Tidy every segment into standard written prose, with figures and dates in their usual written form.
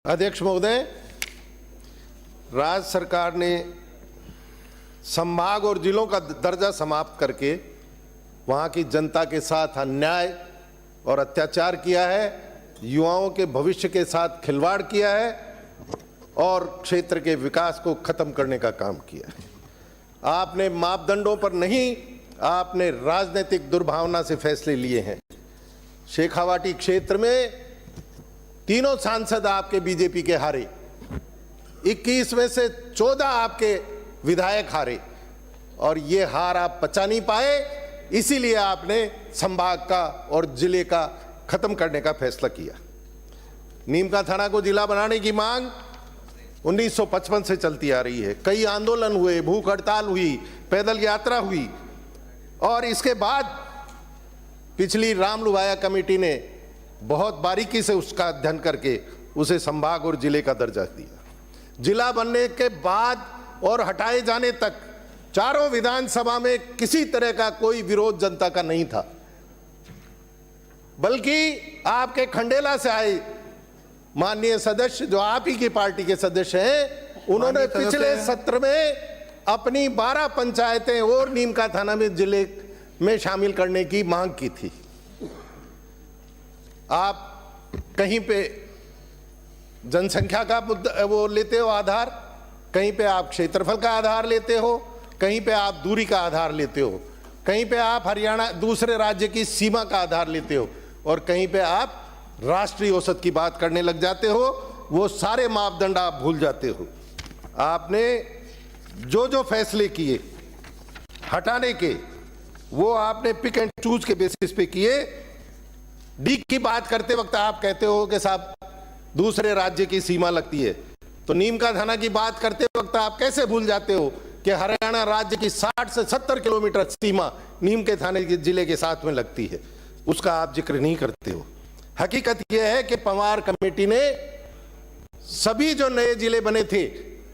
अध्यक्ष महोदय, राज्य सरकार ने संभाग और जिलों का दर्जा समाप्त करके वहां की जनता के साथ अन्याय और अत्याचार किया है, युवाओं के भविष्य के साथ खिलवाड़ किया है और क्षेत्र के विकास को खत्म करने का काम किया है। आपने मापदंडों पर नहीं, आपने राजनीतिक दुर्भावना से फैसले लिए हैं। शेखावाटी क्षेत्र में तीनों सांसद आपके बीजेपी के हारे, 21 में से 14 आपके विधायक हारे और ये हार आप पचा नहीं पाए, इसीलिए आपने संभाग का और जिले का खत्म करने का फैसला किया। नीमका थाना को जिला बनाने की मांग 1955 से चलती आ रही है। कई आंदोलन हुए, भूख हड़ताल हुई, पैदल यात्रा हुई और इसके बाद पिछली रामलुवाया कमेटी ने बहुत बारीकी से उसका अध्ययन करके उसे संभाग और जिले का दर्जा दिया। जिला बनने के बाद और हटाए जाने तक चारों विधानसभा में किसी तरह का कोई विरोध जनता का नहीं था, बल्कि आपके खंडेला से आए माननीय सदस्य जो आप ही की पार्टी के सदस्य हैं, उन्होंने पिछले सत्र में अपनी 12 पंचायतें और नीमका थाना में जिले में शामिल करने की मांग की थी। आप कहीं पे जनसंख्या का मुद्दा वो लेते हो आधार, कहीं पे आप क्षेत्रफल का आधार लेते हो, कहीं पे आप दूरी का आधार लेते हो, कहीं पे आप हरियाणा दूसरे राज्य की सीमा का आधार लेते हो और कहीं पे आप राष्ट्रीय औसत की बात करने लग जाते हो। वो सारे मापदंड आप भूल जाते हो। आपने जो जो फैसले किए हटाने के, वो आपने पिक एंड चूज के बेसिस पे किए। डी की बात करते वक्त आप कहते हो कि साहब दूसरे राज्य की सीमा लगती है, तो नीमका थाना की बात करते वक्त आप कैसे भूल जाते हो कि हरियाणा राज्य की 60 से 70 किलोमीटर सीमा नीम के थाने के जिले के साथ में लगती है, उसका आप जिक्र नहीं करते हो। हकीकत यह है कि पंवार कमेटी ने सभी जो नए जिले बने थे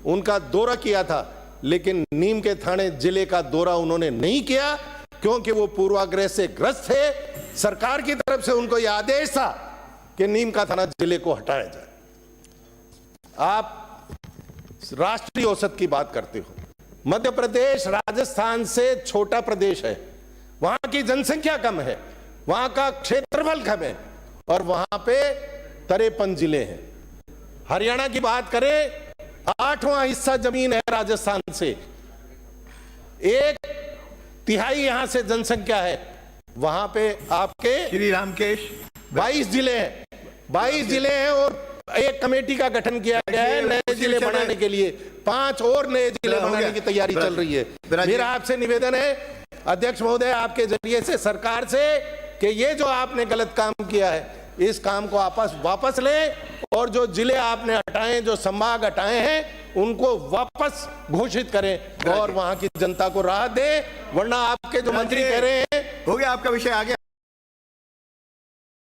उनका दौरा किया था, लेकिन नीम के थाने जिले का दौरा उन्होंने नहीं किया क्योंकि वो पूर्वाग्रह से ग्रस्त थे। सरकार की तरफ से उनको यह आदेश था कि नीम का थाना जिले को हटाया जाए। आप राष्ट्रीय औसत की बात करते हो। मध्य प्रदेश राजस्थान से छोटा प्रदेश है, वहां की जनसंख्या कम है, वहां का क्षेत्रफल कम है और वहां पे 53 जिले हैं। हरियाणा की बात करें, 8वां हिस्सा जमीन है राजस्थान से, 1/3 यहां से जनसंख्या है। वहां पे आपके श्री रामकेश 22 जिले हैं, 22 जिले हैं और एक कमेटी का गठन किया गया है नए जिले बनाने के लिए। 5 और नए जिले बनाने की तैयारी चल रही है। मेरा आपसे निवेदन है अध्यक्ष महोदय, आपके जरिए से सरकार से, कि ये जो आपने गलत काम किया है इस काम को वापस लें और जो जिले आपने हटाए, जो संभाग हटाए हैं, उनको वापस घोषित करें और वहां की जनता को राहत दें। वरना आपके जो मंत्री कह रहे हैं, हो गया आपका विषय आगे।